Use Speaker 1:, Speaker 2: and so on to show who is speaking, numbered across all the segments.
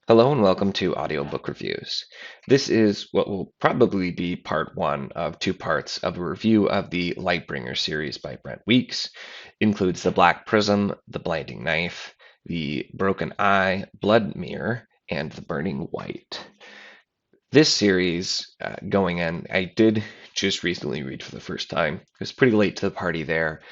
Speaker 1: Hello and welcome to Audiobook Reviews. This is what will probably be part one of two parts of a review of the Lightbringer series by Brent Weeks. It includes the Black Prism, the Blinding Knife, the Broken Eye, Blood Mirror, and the Burning White. This series, going in, I did just recently read for the first time. It was pretty late to the party there.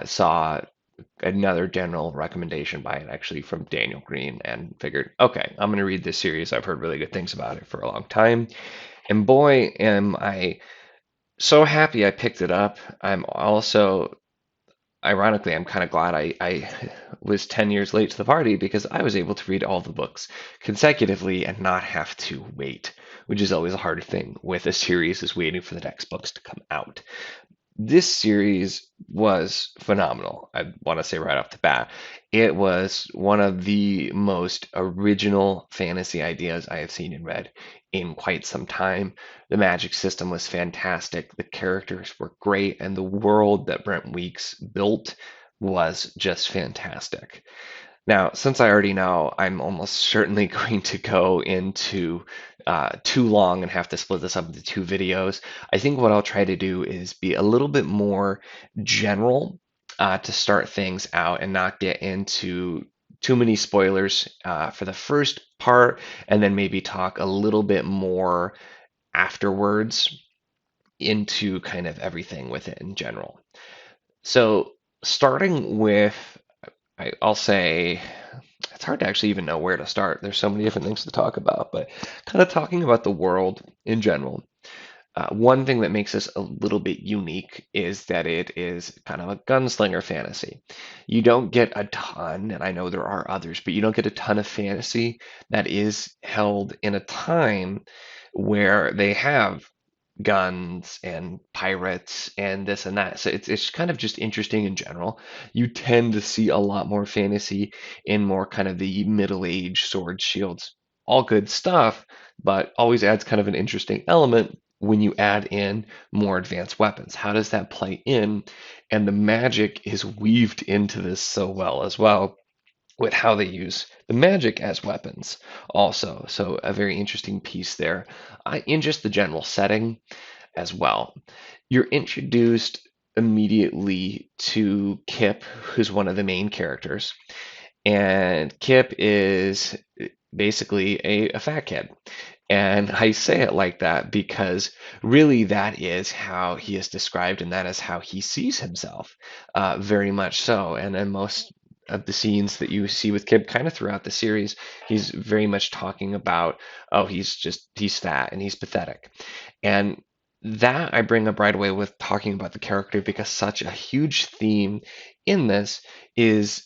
Speaker 1: Saw another general recommendation by it actually from Daniel Green and figured, okay, I'm going to read this series. I've heard really good things about it for a long time. And boy, am I so happy I picked it up. I'm also, ironically, I'm kind of glad I was 10 years late to the party because I was able to read all the books consecutively and not have to wait, which is always a hard thing with a series is waiting for the next books to come out. This series was phenomenal. I want to say right off the bat, it was one of the most original fantasy ideas I have seen and read in quite some time. The magic system was fantastic, the characters were great, and the world that Brent Weeks built was just fantastic. Now, since I already know, I'm almost certainly going to go into too long and have to split this up into two videos. I think what I'll try to do is be a little bit more general to start things out and not get into too many spoilers for the first part, and then maybe talk a little bit more afterwards into kind of everything with it in general. So, starting with I'll say it's hard to actually even know where to start. There's so many different things to talk about, but kind of talking about the world in general. One thing that makes this a little bit unique is that it is kind of a gunslinger fantasy. You don't get a ton, and I know there are others, but you don't get a ton of fantasy that is held in a time where they have guns and pirates and this and that. So it's kind of just interesting in general. You tend to see a lot more fantasy in more kind of the middle age sword shields. All good stuff, but always adds kind of an interesting element when you add in more advanced weapons. How does that play in? And the magic is weaved into this so well as well with how they use the magic as weapons also. So a very interesting piece there in just the general setting as well. You're introduced immediately to Kip, who's one of the main characters. And Kip is basically a fat kid. And I say it like that because really that is how he is described and that is how he sees himself, very much so. And in most of the scenes that you see with Kip kind of throughout the series, he's very much talking about, oh, he's fat and he's pathetic. And that I bring up right away with talking about the character because such a huge theme in this is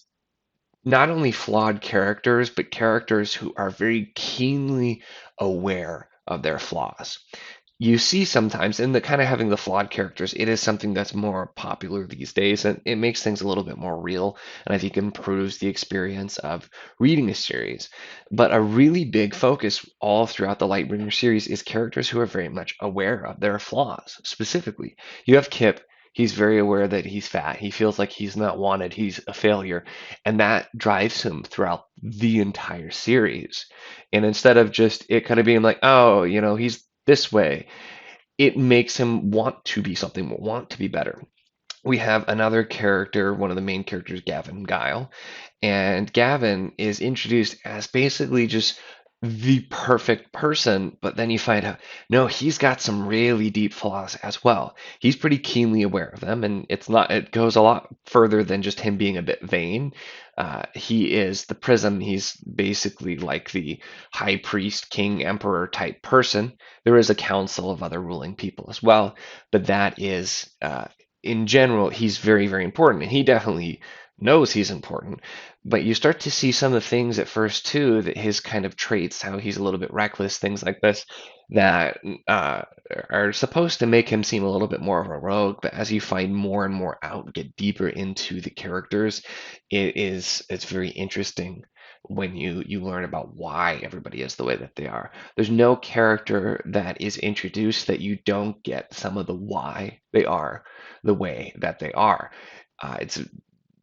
Speaker 1: not only flawed characters, but characters who are very keenly aware of their flaws. You see sometimes in the kind of having the flawed characters, it is something that's more popular these days, and it makes things a little bit more real, and I think improves the experience of reading a series. But a really big focus all throughout the Lightbringer series is characters who are very much aware of their flaws. Specifically, you have Kip. He's very aware that he's fat. He feels like he's not wanted. He's a failure. And that drives him throughout the entire series. And instead of just it kind of being like, oh, he's this way, it makes him want to be something more, want to be better. We have another character, one of the main characters, Gavin Guile, and Gavin is introduced as basically just the perfect person, but then you find out, no, he's got some really deep flaws as well. He's pretty keenly aware of them, and it goes a lot further than just him being a bit vain. He is the Prism. He's basically like the high priest, king, emperor type person. There is a council of other ruling people as well, but that is, in general, he's very, very important, and he definitely knows he's important. But you start to see some of the things at first too, that his kind of traits, how he's a little bit reckless, things like this, that uh, are supposed to make him seem a little bit more of a rogue. But as you find more and more out, get deeper into the characters, it's very interesting when you learn about why everybody is the way that they are. There's no character that is introduced that you don't get some of the why they are the way that they are. It's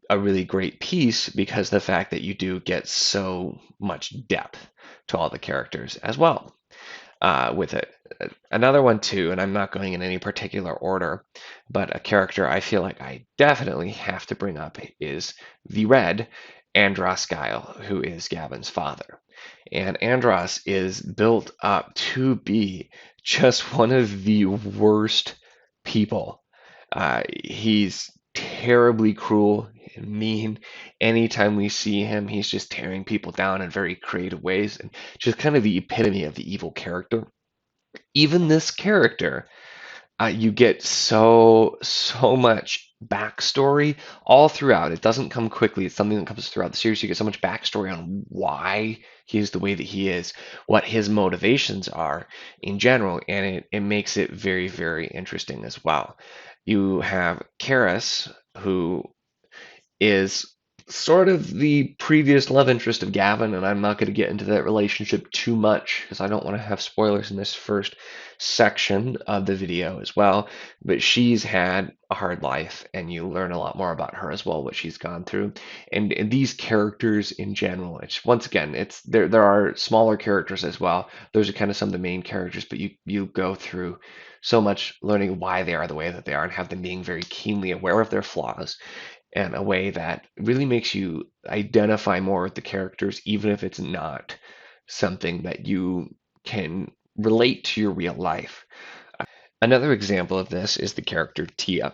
Speaker 1: a really great piece because the fact that you do get so much depth. to all the characters as well with it. Another one too, and I'm not going in any particular order, but a character I feel like I definitely have to bring up is the Red, Andros Guile, who is Gavin's father. And Andros is built up to be just one of the worst people. He's terribly cruel and mean. Anytime we see him, he's just tearing people down in very creative ways and just kind of the epitome of the evil character. Even this character, you get so much backstory all throughout. It doesn't come quickly. It's something that comes throughout the series. You get so much backstory on why he is the way that he is, what his motivations are in general, and it makes it very, very interesting as well. You have Karis, who is sort of the previous love interest of Gavin, and I'm not going to get into that relationship too much because I don't want to have spoilers in this first section of the video as well. But she's had a hard life, and you learn a lot more about her as well, what she's gone through. And these characters in general, it's once again, it's there are smaller characters as well. Those are kind of some of the main characters, but you go through so much learning why they are the way that they are and have them being very keenly aware of their flaws in a way that really makes you identify more with the characters, even if it's not something that you can relate to your real life. Another example of this is the character Tia.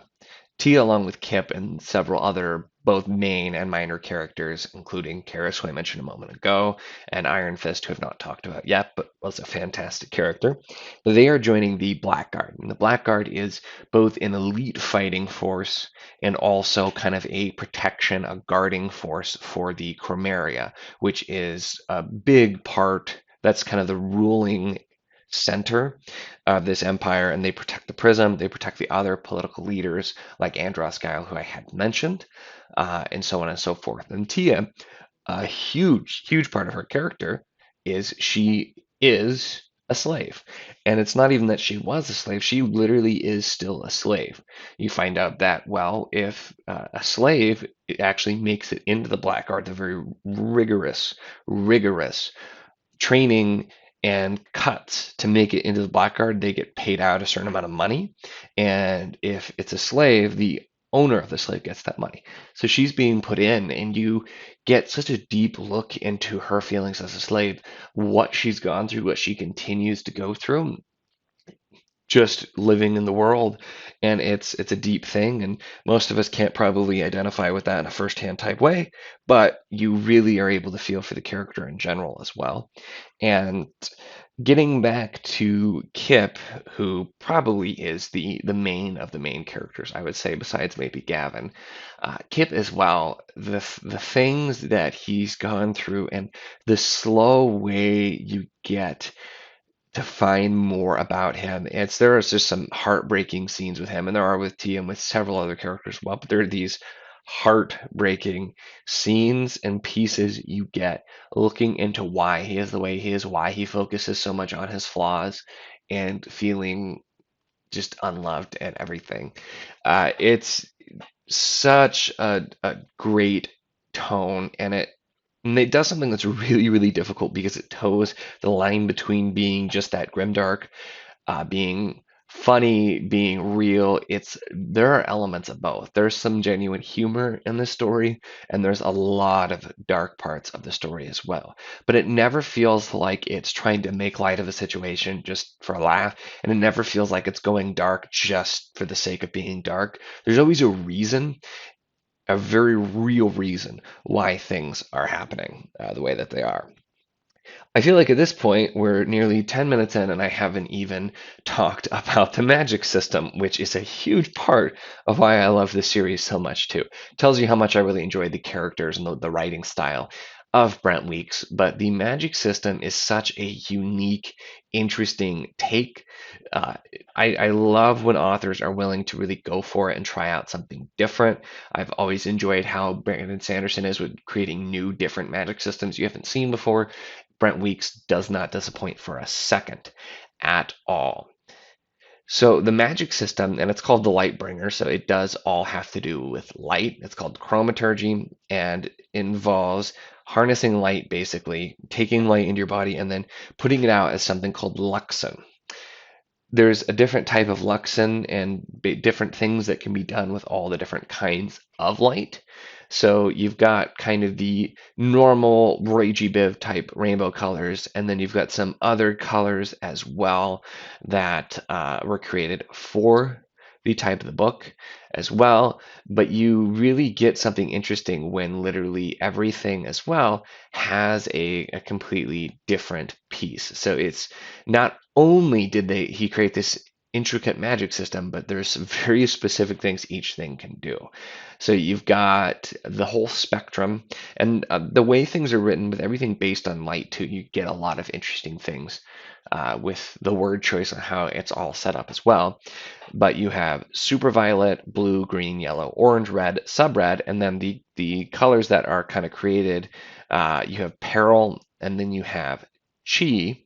Speaker 1: Tia, along with Kip and several other both main and minor characters, including Karis, who I mentioned a moment ago, and Iron Fist, who I've not talked about yet, but was a fantastic character. They are joining the Blackguard. And the Blackguard is both an elite fighting force and also kind of a protection, a guarding force for the Chromaria, which is a big part, that's kind of the ruling center of this empire, and they protect the Prism, they protect the other political leaders like Andros Guile, who I had mentioned, and so on and so forth. And Tia, a huge part of her character is she is a slave. And it's not even that she was a slave, she literally is still a slave. You find out that, well, if a slave it actually makes it into the Blackguard, the very rigorous training and cuts to make it into the Blackguard, they get paid out a certain amount of money. And if it's a slave, the owner of the slave gets that money. So she's being put in, and you get such a deep look into her feelings as a slave, what she's gone through, what she continues to go through, just living in the world. And it's a deep thing, and most of us can't probably identify with that in a first-hand type way, but you really are able to feel for the character in general as well. And getting back to Kip, who probably is the main of the main characters, I would say, besides maybe Gavin, Kip as well, the things that he's gone through and the slow way you get to find more about him. There is just some heartbreaking scenes with him, and there are with Tia and with several other characters as well. But there are these heartbreaking scenes and pieces you get looking into why he is the way he is, why he focuses so much on his flaws and feeling just unloved and everything. It's such a great tone, and it does something that's really difficult because it toes the line between being just that grimdark, being funny, being real. There are elements of both. There's some genuine humor in the story, and there's a lot of dark parts of the story as well. But it never feels like it's trying to make light of a situation just for a laugh, and it never feels like it's going dark just for the sake of being dark. There's always a reason, a very real reason why things are happening the way that they are. I feel like at this point we're nearly 10 minutes in and I haven't even talked about the magic system, which is a huge part of why I love this series so much too. It tells you how much I really enjoyed the characters and the writing style of Brent Weeks, but the magic system is such a unique, interesting take. I love when authors are willing to really go for it and try out something different. I've always enjoyed how Brandon Sanderson is with creating new, different magic systems you haven't seen before. Brent Weeks does not disappoint for a second at all. So the magic system, and it's called the Lightbringer, so it does all have to do with light. It's called chromaturgy and involves harnessing light, basically taking light into your body and then putting it out as something called luxin. There's a different type of luxin and different things that can be done with all the different kinds of light. So you've got kind of the normal ragey biv type rainbow colors, and then you've got some other colors as well that were created for the type of the book as well. But you really get something interesting when literally everything as well has a completely different piece. So it's not only did he create this intricate magic system, but there's some very specific things each thing can do. So you've got the whole spectrum, and the way things are written with everything based on light too, you get a lot of interesting things with the word choice and how it's all set up as well. But you have super violet, blue, green, yellow, orange, red, sub-red, and then the colors that are kind of created, you have peril, and then you have chi,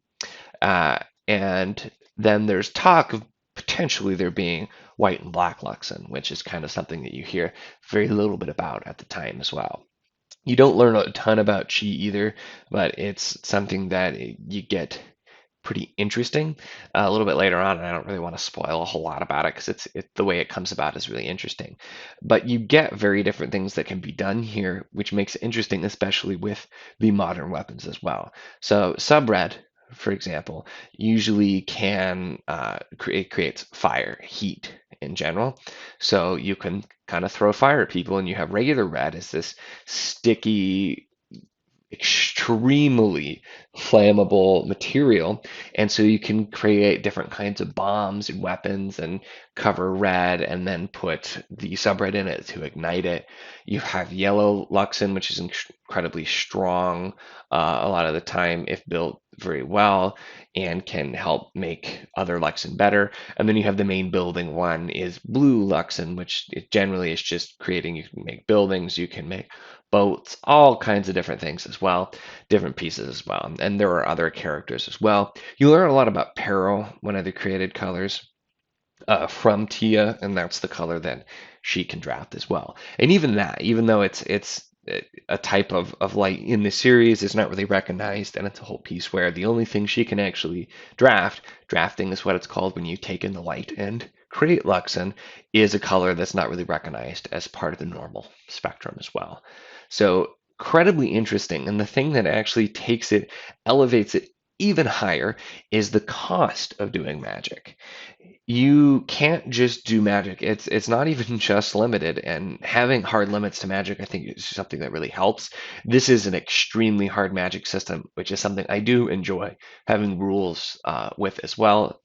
Speaker 1: and then there's talk of potentially there being white and black luxin, which is kind of something that you hear very little bit about at the time as well. You don't learn a ton about chi either, but it's something that you get pretty interesting a little bit later on, and I don't really want to spoil a whole lot about it because the way it comes about is really interesting. But you get very different things that can be done here, which makes it interesting, especially with the modern weapons as well. So sub-red, for example, usually can creates fire, heat in general. So you can kind of throw fire at people, and you have regular red as this sticky, extremely flammable material, and so you can create different kinds of bombs and weapons and cover red and then put the subred in it to ignite it. You have yellow luxin, which is incredibly strong a lot of the time if built very well and can help make other luxin better. And then you have the main building one is blue luxin, which it generally is just creating, you can make buildings, you can make boats, all kinds of different things as well, different pieces as well. And there are other characters as well. You learn a lot about peril, one of the created colors from Tia, and that's the color that she can draft as well. And even that, even though it's a type of light in the series, is not really recognized, and it's a whole piece where the only thing she can actually drafting is what it's called when you take in the light and create luxin, is a color that's not really recognized as part of the normal spectrum as well. So incredibly interesting, and the thing that actually elevates it even higher is the cost of doing magic. You can't just do magic. It's not even just limited, and having hard limits to magic, I think, is something that really helps. This is an extremely hard magic system, which is something I do enjoy having rules with as well.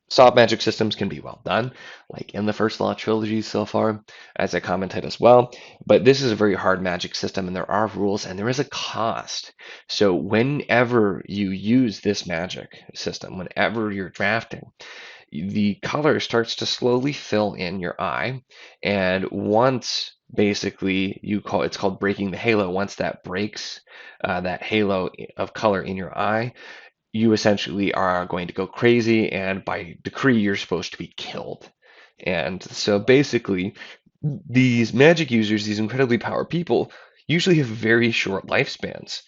Speaker 1: Soft magic systems can be well done, like in the First Law trilogy so far, as I commented as well. But this is a very hard magic system, and there are rules, and there is a cost. So whenever you use this magic system, whenever you're drafting, the color starts to slowly fill in your eye, and once basically it's called breaking the halo. Once that breaks that halo of color in your eye, you essentially are going to go crazy, and by decree, you're supposed to be killed. And so basically, these magic users, these incredibly powerful people, usually have very short lifespans.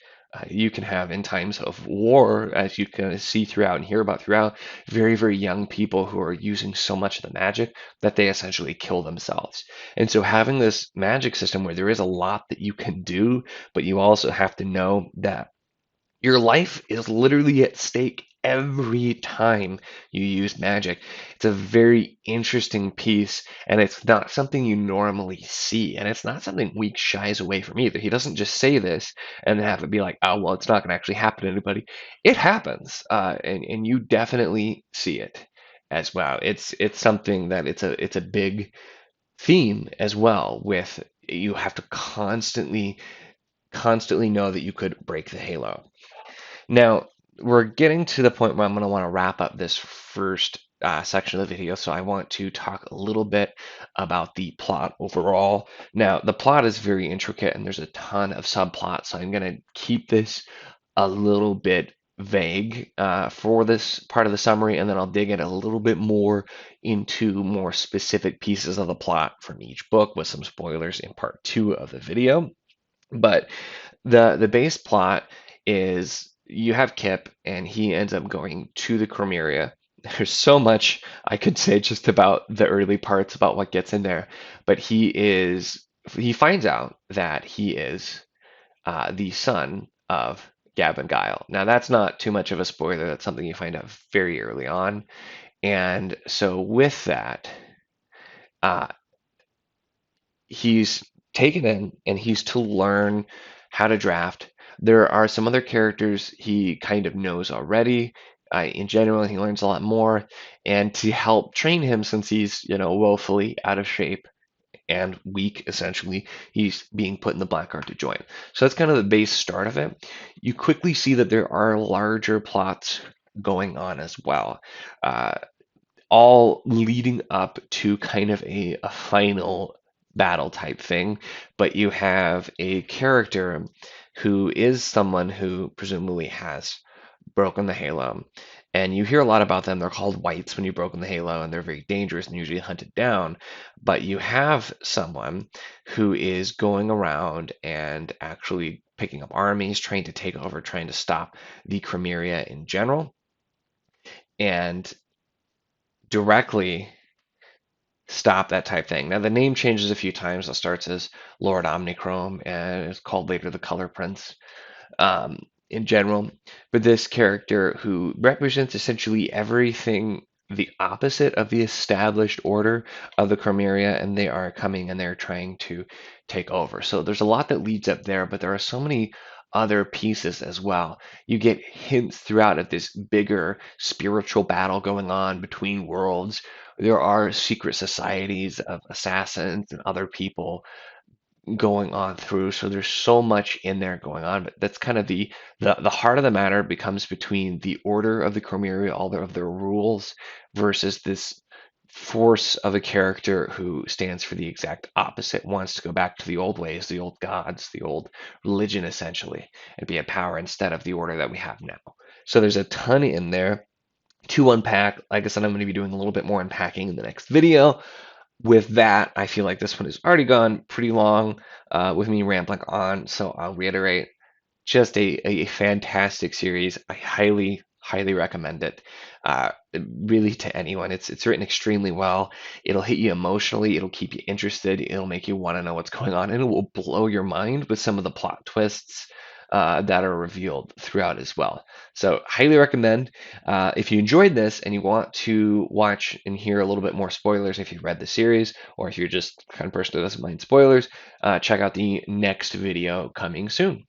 Speaker 1: You can have in times of war, as you can see throughout and hear about throughout, very, very young people who are using so much of the magic that they essentially kill themselves. And so having this magic system where there is a lot that you can do, but you also have to know that your life is literally at stake every time you use magic. It's a very interesting piece, and it's not something you normally see, and it's not something Weeks shies away from either. He doesn't just say this and then have it be like, oh, well, it's not going to actually happen to anybody. It happens, and you definitely see it as well. It's something that it's a big theme as well. With you have to constantly know that you could break the halo. Now, we're getting to the point where I'm going to want to wrap up this first section of the video, so I want to talk a little bit about the plot overall. Now, the plot is very intricate, and there's a ton of subplots, so I'm going to keep this a little bit vague for this part of the summary, and then I'll dig in a little bit more into more specific pieces of the plot from each book with some spoilers in part 2 of the video. But The base plot is you have Kip, and he ends up going to the Chromeria. There's so much I could say just about the early parts about what gets in there, but he finds out that he is the son of Gavin Guile. Now that's not too much of a spoiler. That's something you find out very early on, and so with that, uh, he's taken in and he's to learn how to draft. There are some other characters he kind of knows already. In general, he learns a lot more, and to help train him, since he's woefully out of shape and weak, essentially, he's being put in the Blackguard to join. So that's kind of the base start of it. You quickly see that there are larger plots going on as well. Uh, all leading up to kind of a final battle type thing, but you have a character who is someone who presumably has broken the halo. And you hear a lot about them. They're called whites when you've broken the halo, and they're very dangerous and usually hunted down. But you have someone who is going around and actually picking up armies, trying to take over, trying to stop the Chromeria in general, and directly stop that type thing. Now the name changes a few times. It starts as Lord Omnichrome and it's called later the Color Prince um, in general. But this character who represents essentially everything the opposite of the established order of the Chromeria, and they are coming and they're trying to take over. So there's a lot that leads up there, but there are so many other pieces as well. You get hints throughout of this bigger spiritual battle going on between worlds. There are secret societies of assassins and other people going on through. So there's so much in there going on, but that's kind of the heart of the matter becomes between the order of the Chromeria, all of their rules, versus this force of a character who stands for the exact opposite, wants to go back to the old ways, the old gods, the old religion essentially, and be a power instead of the order that we have now. So there's a ton in there to unpack. Like I said, I'm going to be doing a little bit more unpacking in the next video. With that, I feel like this one has already gone pretty long with me rambling on, so I'll reiterate, just a fantastic series. I highly recommend it. Really to anyone. It's written extremely well. It'll hit you emotionally. It'll keep you interested. It'll make you want to know what's going on, and it will blow your mind with some of the plot twists that are revealed throughout as well. So highly recommend. If you enjoyed this and you want to watch and hear a little bit more spoilers, if you've read the series, or if you're just the kind of person that doesn't mind spoilers, check out the next video coming soon.